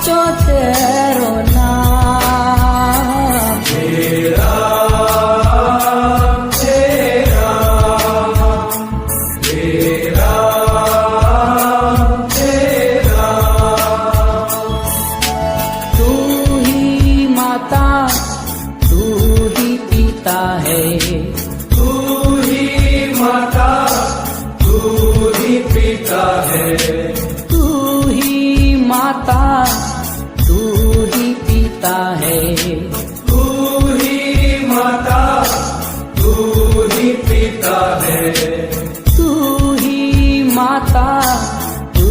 साचो तेरो नाम। तेरा तेरा तेरा तेरा। तू ही माता तू ही पिता है, तू ही माता तू ही पिता है, तू ही माता तू ही पिता है, तू ही माता तू ही पिता है, तू ही माता तू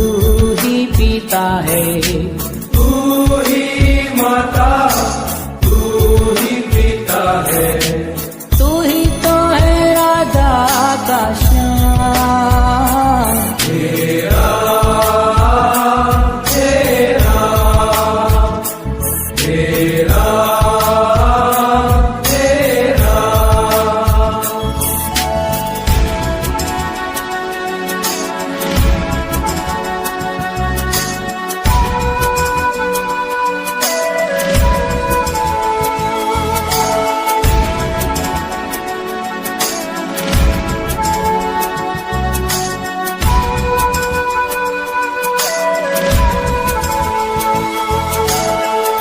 ही पिता है, तू ही माता तू ही पिता है। तू ही तो है राधा का श्याम। तेरा तेरा तेरा तेरा।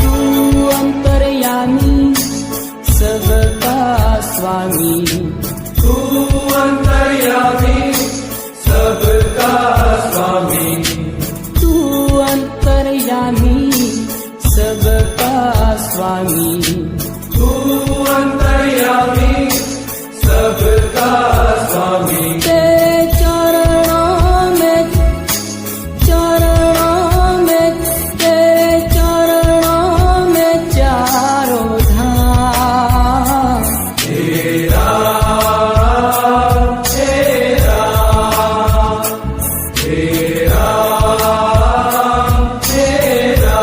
तू अंतर्यामी सबका स्वामी, तू अंतर्यामी सबका स्वामी, तू अंतर्यामी सबका स्वामी, तू अंतर्यामी सबका स्वामी। तेरे चरणों में तेरे चरणों में चारों धाम। तेरा तेरा तेरा तेरा।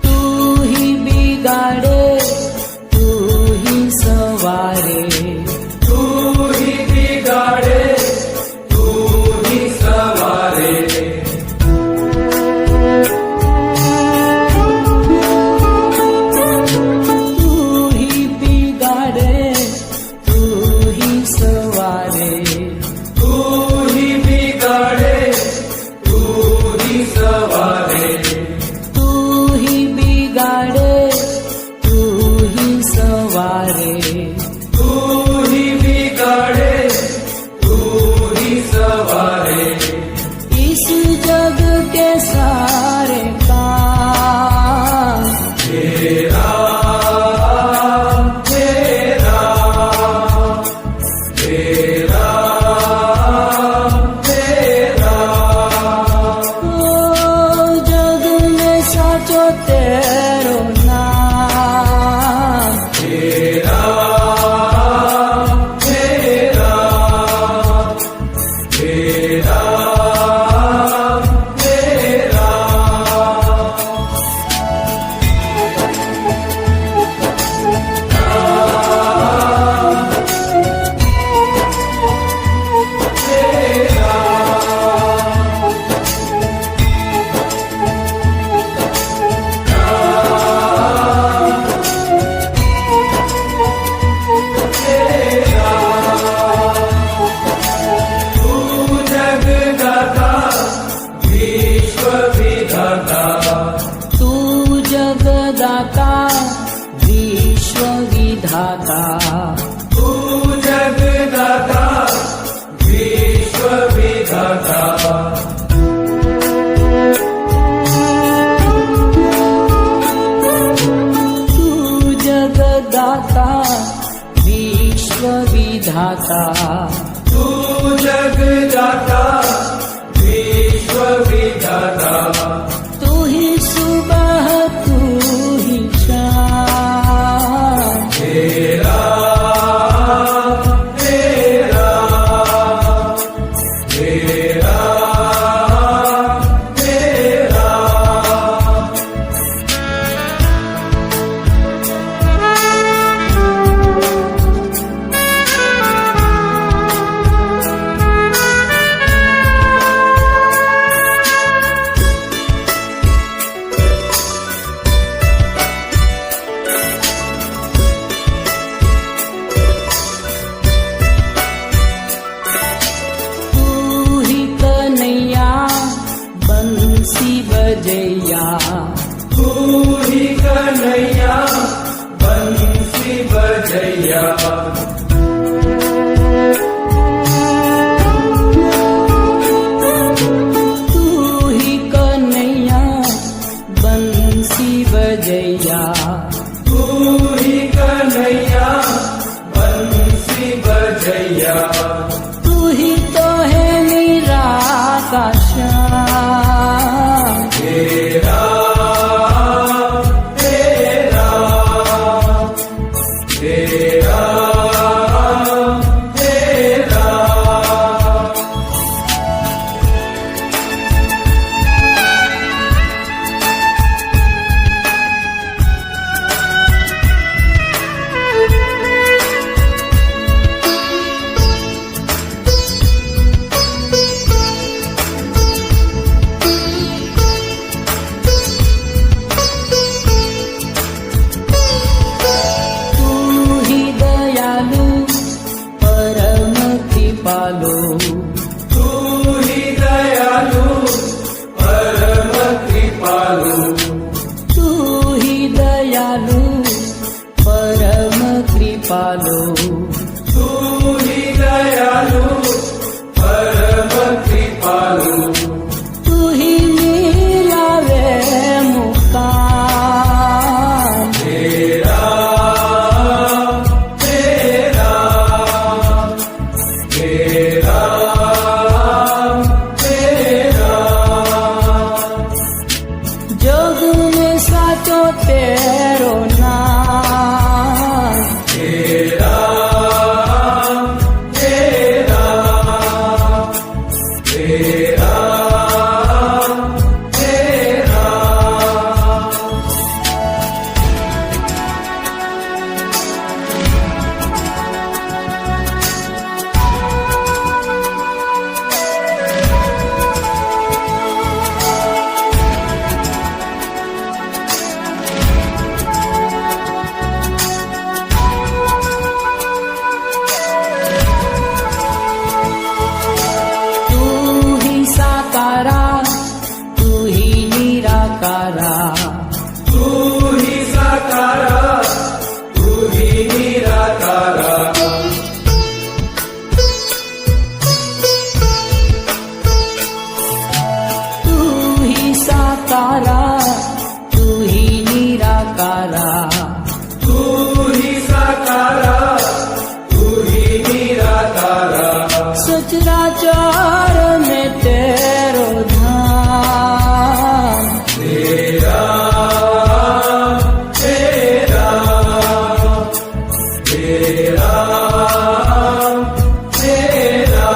तू ही बिगाड़े तू ही सवारे, तू ही बिगाड़े तू ही सवारे, तू ही बिगाड़े तू ही सवारे, तू ही बिगाड़े तू ही सवारे, तू ही बिगाड़े तू ही सवारे, तू ही बिगाड़े तू ही सवारे। इस जग के सारे काम। तेरा तेरा तेरा तेरा। ओ जग में साचो तेरो नाम। तेरा तेरा तेरा तेरा। तू जगदाता विश्व विधाता, तू जगदाता विश्व विधाता, तू जगदाता विश्व विधाता, तू जगदाता विश्व विधाता तू ही सुबह तू ही शाम तेरा तेरा तेरा तेरा तू ही कन्हैया बंसी बजैया तू ही कन्हैया बंसी बजैया तू ही कन्हैया बंसी बजैया तू ही कन्हैया बंसी बजैया तू ही तो है मेरा का श्याम तेरा तेरा तेरा तेरा तू ही दयालु परम कृपालु तू ही दयालु परम कृपालु तू ही दयालु परम कृपालु तू ही दयालु परम कृपालु तू ही मिलावे मुकाम तेरा तेरा तेरा तेरा जोग में साचो तेरो नाम तेरा तेरा तेरा तेरा तू ही साकारा तू ही निराकारा तू ही साकारा तू ही निराकारा तू ही साकारा तू ही निराकारा तू ही साकारा तू ही निराकारा सचराचर में तेरो धाम तेरा तेरा तेरा तेरा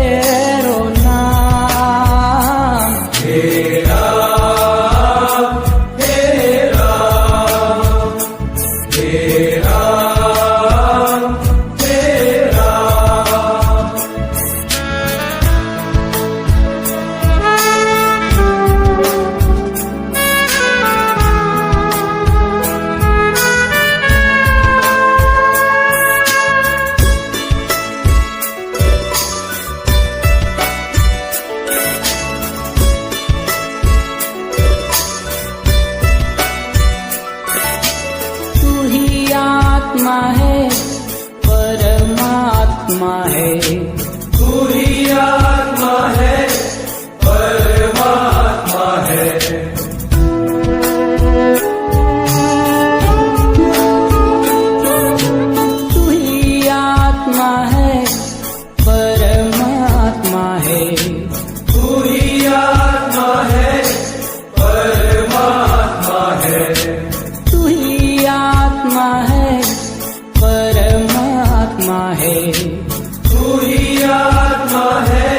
तेरो नाम। हे राम, हे राम, हे राम, हे राम। तू ही आत्मा है, परमात्मा है। तू ही आत्मा है, परमात्मा है। तू ही आत्मा है, परमात्मा है। तू ही आत्मा है, परमात्मा है। तू ही आत्मा है, परमात्मा है। तू ही आत्मा है,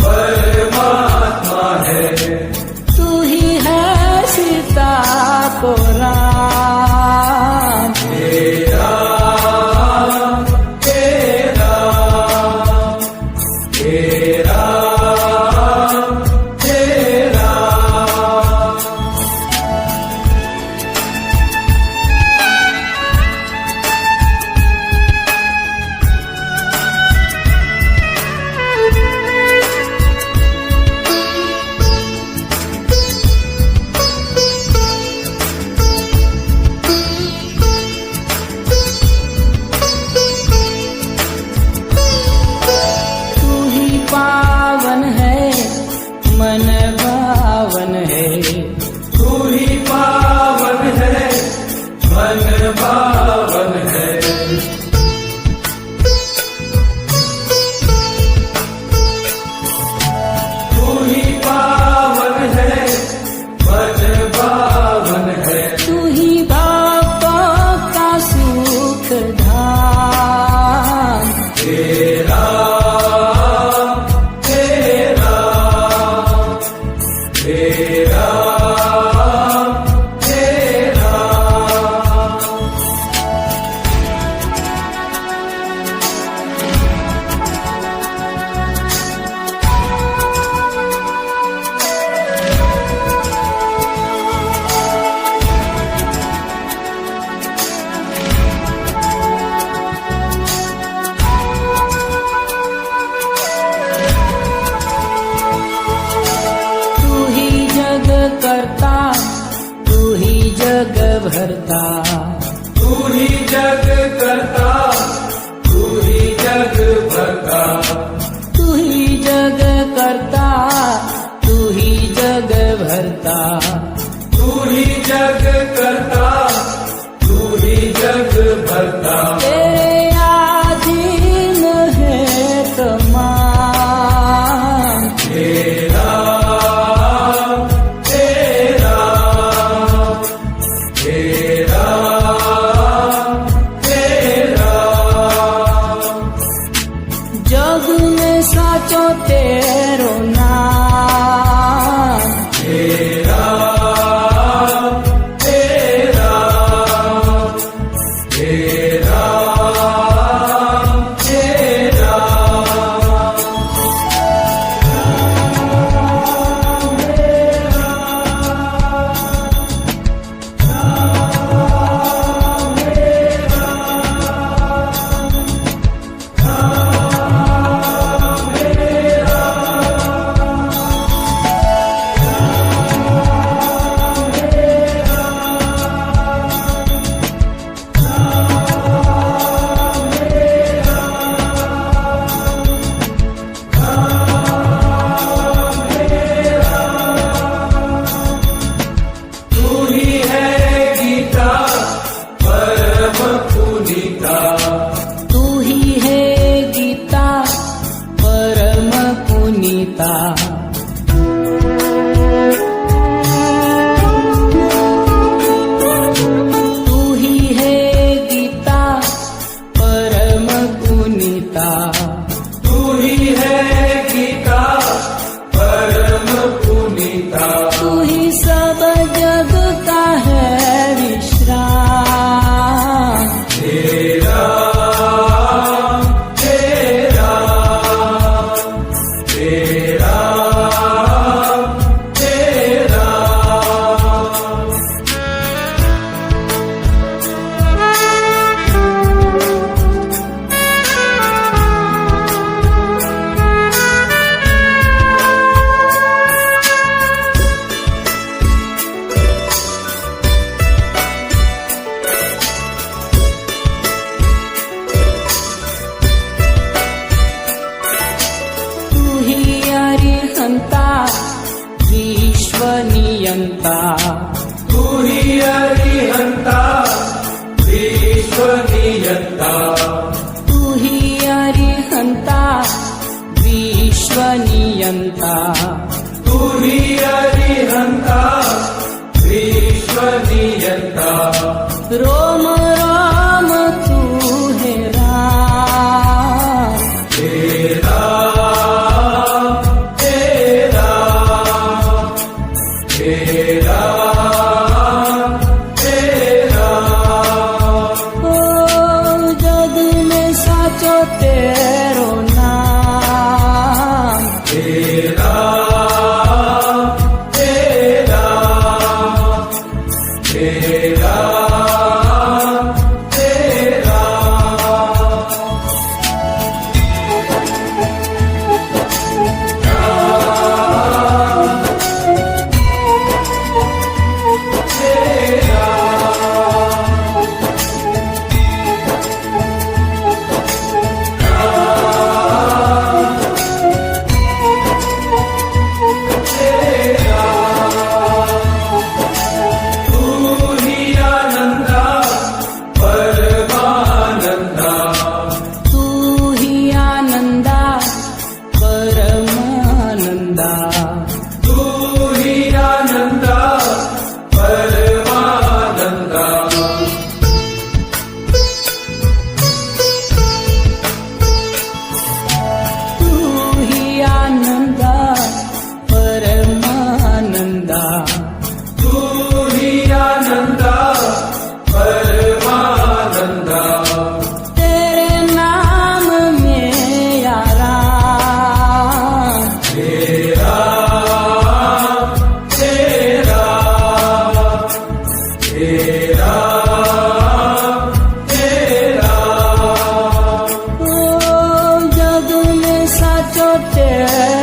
परमात्मा है। तू ही है सीता को राम। हे राम, हे राम, हे राम, हे राम। तू ही पावन है, मन भावन है। तू ही पावन है, मन पावन है। तू ही पावन है, मन पावन है। तू ही भक्तों का सुख धाम। हे राम, हे राम, हे राम, हे राम। तू ही जग करता, तू ही जग भरता। तू ही जग करता, तू ही जग भरता। तू ही जग करता, तू ही जग भरता। तू ही जग करता, तू ही जग भरता। तेरे अधीन है तमाम। हे राम, हे राम, हे राम, हे राम। जग में साचो तेरो नाम। हे राम, हे राम, हे राम, हे राम। तू ही है तेरा तेरा तू ही अरिहंता विश्वनियंता तू ही अरिहंता विश्वनियंता तू ही अरिहंता विश्वनियंता तू ही अरिहंता विश्वनियंता रोम राम तू है राम तेरा तेरा तेरा तेरा ओ जग में साचो तेरो नाम तेरा तेरा तेरा तेरा तू ही आनंदा परमानंदा तू ही आनंदा परमानंदा तू ही आनंदा परमानंदा तू ही आनंदा परमानंदा तू ही आनंदा परमानंदा तेरे नाम में यारा तेरा तेरा तेरा तेरा ओ जग में साचो तेरो